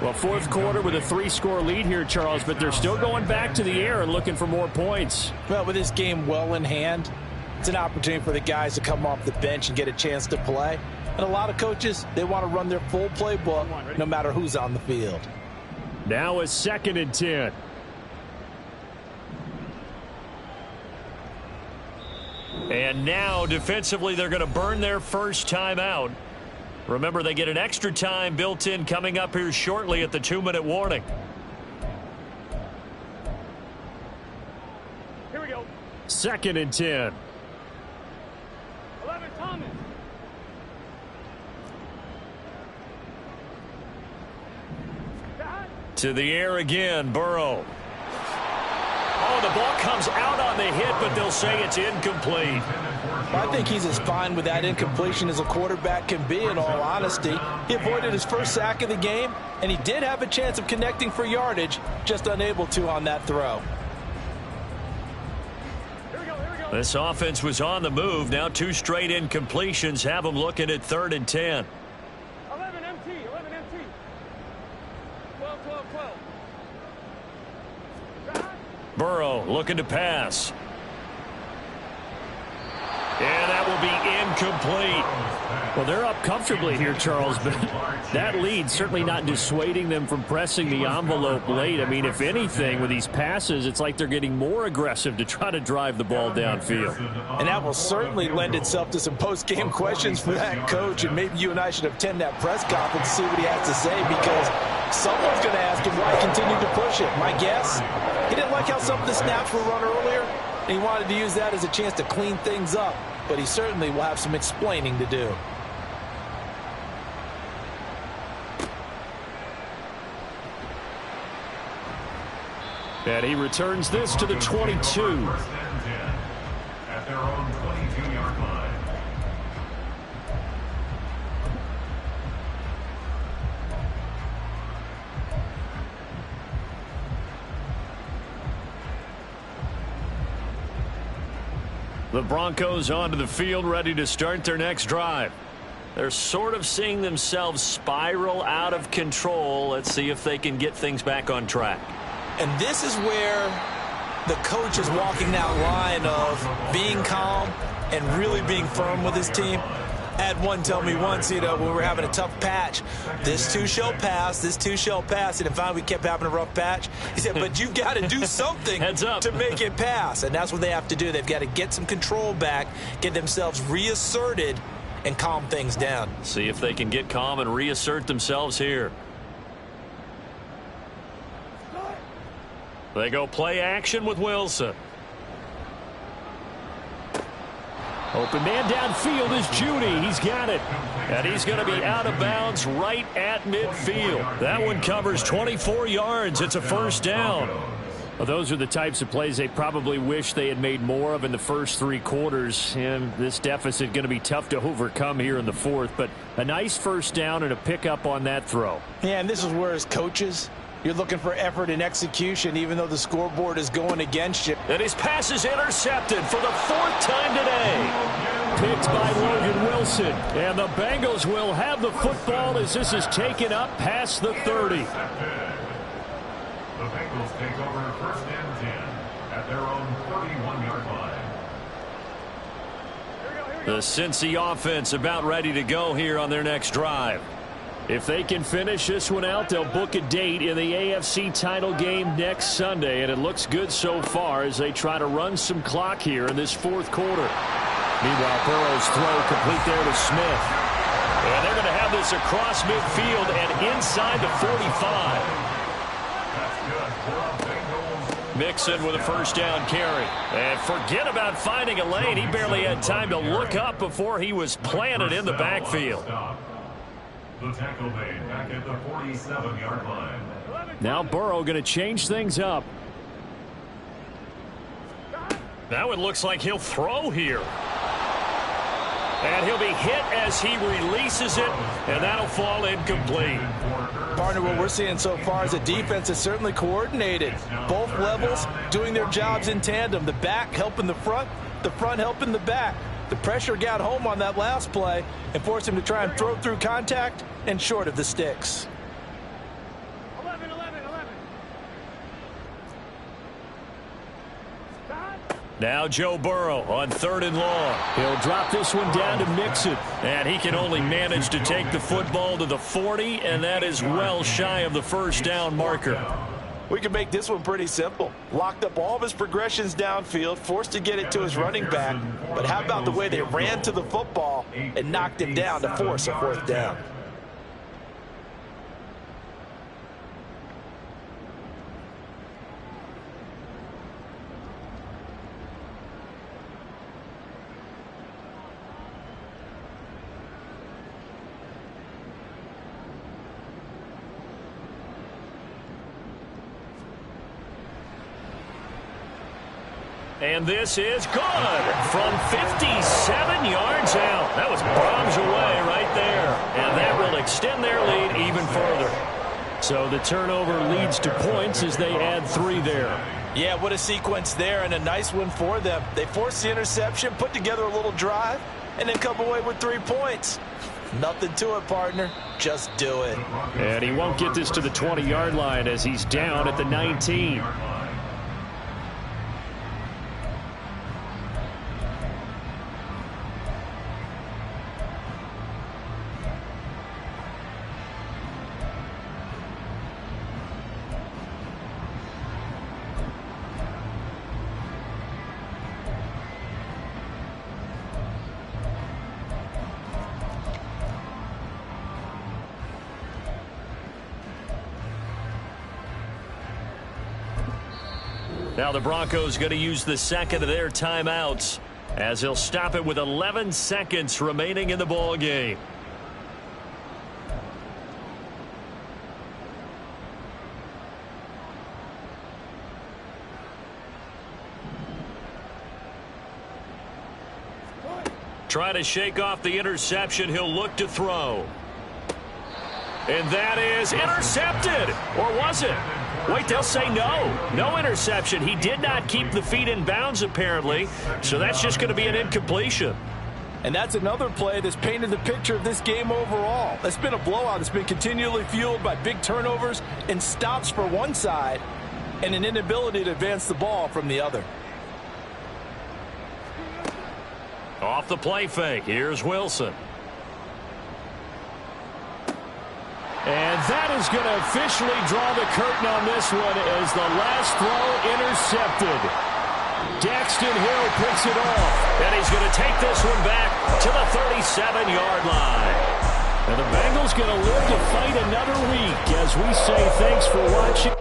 Well, 4th quarter with a 3-score lead here, Charles, but they're still going back to the air and looking for more points. Well, with this game well in hand, it's an opportunity for the guys to come off the bench and get a chance to play. And a lot of coaches, they want to run their full playbook no matter who's on the field. Now it's 2nd and 10. And now, defensively, they're going to burn their first time out. Remember, they get an extra time built in coming up here shortly at the 2-minute warning. Here we go. 2nd and 10. 11 Thomas. To the air again, Burrow. Oh, the ball comes out on the hit, but they'll say it's incomplete. I think he's as fine with that incompletion as a quarterback can be, in all honesty. He avoided his first sack of the game, and he did have a chance of connecting for yardage, just unable to on that throw. Here we go, here we go. This offense was on the move. Now 2 straight incompletions have them looking at 3rd and 10. 11 MT, 11 MT. 12, 12, 12. Burrow looking to pass. And that will be incomplete. Well, they're up comfortably here, Charles, but that lead certainly not dissuading them from pressing the envelope late. I mean, if anything, with these passes, it's like they're getting more aggressive to try to drive the ball downfield. And that will certainly lend itself to some post-game questions for that coach, and maybe you and I should attend that press conference to see what he has to say, because someone's going to ask him why he continued to push it. My guess, he didn't like how some of the snaps were run earlier, and he wanted to use that as a chance to clean things up, but he certainly will have some explaining to do. And he returns this to the 22. First and 10 at their own 22-yard line. The Broncos onto the field, ready to start their next drive. They're sort of seeing themselves spiral out of control. Let's see if they can get things back on track. And this is where the coach is walking that line of being calm and really being firm with his team. I had one tell me once, when we were having a tough patch, this too shall pass, this too shall pass. And finally we kept having a rough patch. He said, but you've got to do something to make it pass. And that's what they have to do. They've got to get some control back, get themselves reasserted, and calm things down. See if they can get calm and reassert themselves here. They go play action with Wilson. Open man downfield is Judy. He's got it. And he's going to be out of bounds right at midfield. That one covers 24 yards. It's a first down. Well, those are the types of plays they probably wish they had made more of in the first 3 quarters. And this deficit going to be tough to overcome here in the fourth. But a nice first down and a pickup on that throw. Yeah, and this is where as coaches, you're looking for effort and execution, even though the scoreboard is going against you. And his pass is intercepted for the 4th time today. Picked by Logan Wilson. And the Bengals will have the football as this is taken up past the 30. The Bengals take over first and 10 at their own 31-yard line. The Cincy offense about ready to go here on their next drive. If they can finish this one out, they'll book a date in the AFC title game next Sunday, and it looks good so far as they try to run some clock here in this fourth quarter. Meanwhile, Burrow's throw complete there to Smith. And they're going to have this across midfield and inside the 45. Mixon with a first down carry. And forget about finding a lane. He barely had time to look up before he was planted in the backfield. The tackle made back at the 47-yard line. Now Burrow going to change things up. Now it looks like he'll throw here. And he'll be hit as he releases it, and that'll fall incomplete. Partner, what we're seeing so far is a defense that's certainly coordinated. Both levels doing their jobs in tandem. The back helping the front helping the back. The pressure got home on that last play and forced him to try and throw through contact and short of the sticks. 11. Now Joe Burrow on 3rd and long. He'll drop this one down to Mixon. And he can only manage to take the football to the 40, and that is well shy of the first down marker. We can make this one pretty simple. Locked up all of his progressions downfield, forced to get it to his running back. But how about the way they ran to the football and knocked him down to force a 4th down? And this is good from 57 yards out. That was bombs away right there. And that will extend their lead even further. So the turnover leads to points as they add 3 there. Yeah, what a sequence there, and a nice one for them. They forced the interception, put together a little drive, and then come away with 3 points. Nothing to it, partner. Just do it. And he won't get this to the 20-yard line as he's down at the 19. Now the Broncos going to use the second of their timeouts as they'll stop it with 11 seconds remaining in the ball game. Try to shake off the interception. He'll look to throw. And that is intercepted. Or was it? Wait, they'll say no. No interception. He did not keep the feet in bounds, apparently. So that's just going to be an incompletion. And that's another play that's painted the picture of this game overall. It's been a blowout. It's been continually fueled by big turnovers and stops for one side and an inability to advance the ball from the other. Off the play fake. Here's Wilson. And that is going to officially draw the curtain on this one as the last throw intercepted. Daxton Hill picks it off, and he's going to take this one back to the 37-yard line. And the Bengals going to live to fight another week as we say thanks for watching.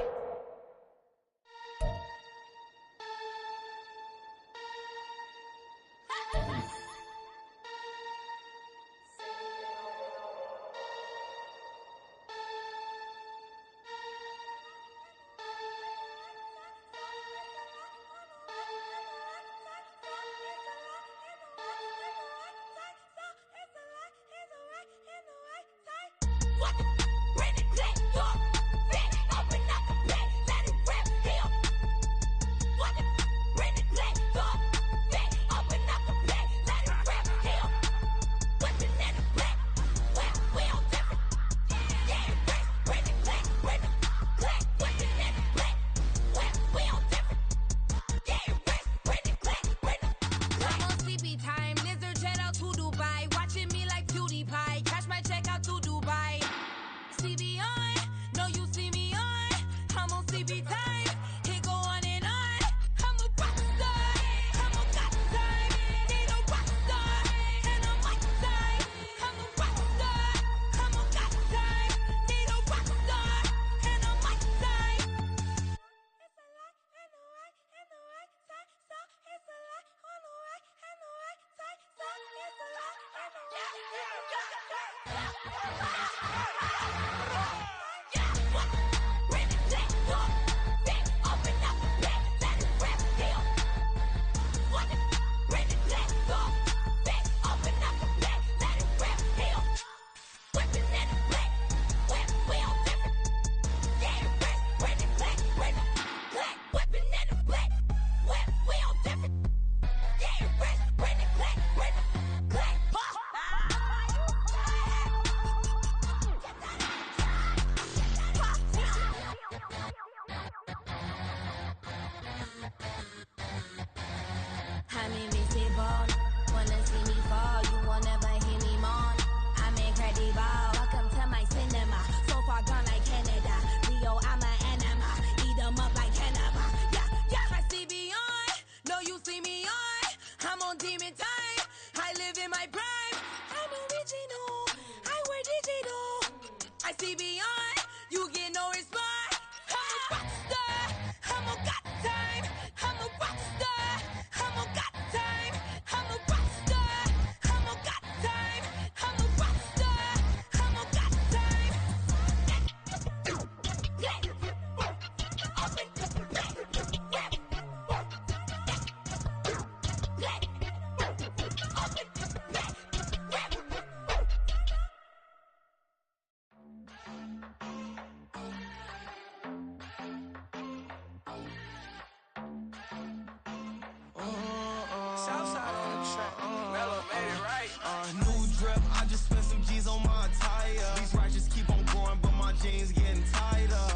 New drip, I just spent some G's on my attire. These righteous keep on growing, but my jeans getting tighter.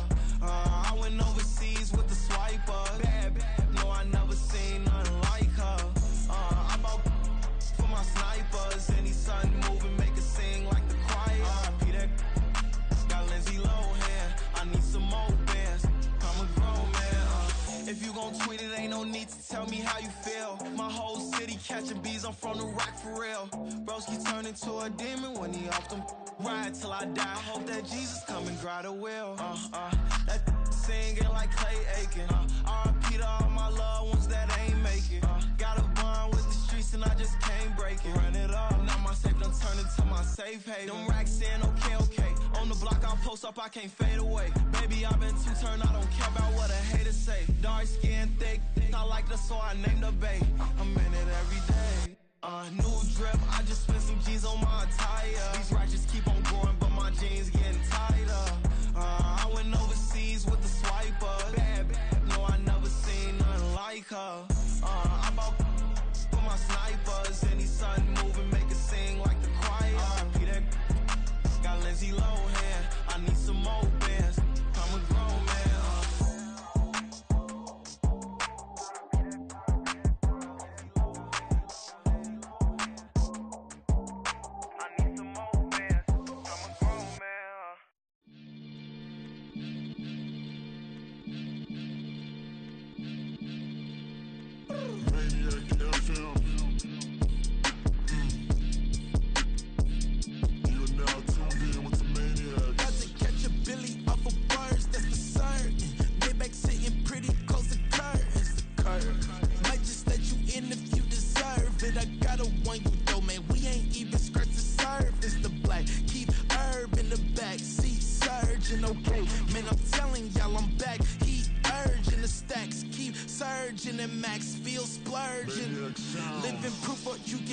I went overseas with the swiper. Bad, no, I never seen nothing like her. I bought for my snipers. Any sun moving, make it sing like the choir. Peter got Lindsay Lohan. I need some more bands. I'm a grown man. If you gon' tweet it, ain't no need to tell me how you feel. My whole city catching bees, I'm from the rock for real. Broski turned into a demon when he off them. Ride till I die, hope that Jesus come and grab the wheel. That singing like Clay Aiken. R.I.P. to all my loved ones that ain't make it. Got a bond with the streets and I just can't break it. Run it up, now my safe done turned into my safe haven. Them racks in, okay. On the block I'll post up, I can't fade away. Baby, I've been too turned, I don't care about what a hater say. Dark skin, thick, I like the so I named the bae. I'm in it every day. New drip, I just spent some G's on my attire. These righteous keep on growing, but my jeans getting tighter. I went overseas with the swiper. Bad, no, I never seen nothing like her. I bought for my snipers. Any sudden moving, make it sing like the choir. That got Lindsay Lohan. I need some more bands. I'm a grown man. And Max feel splurging. Living proof what you get.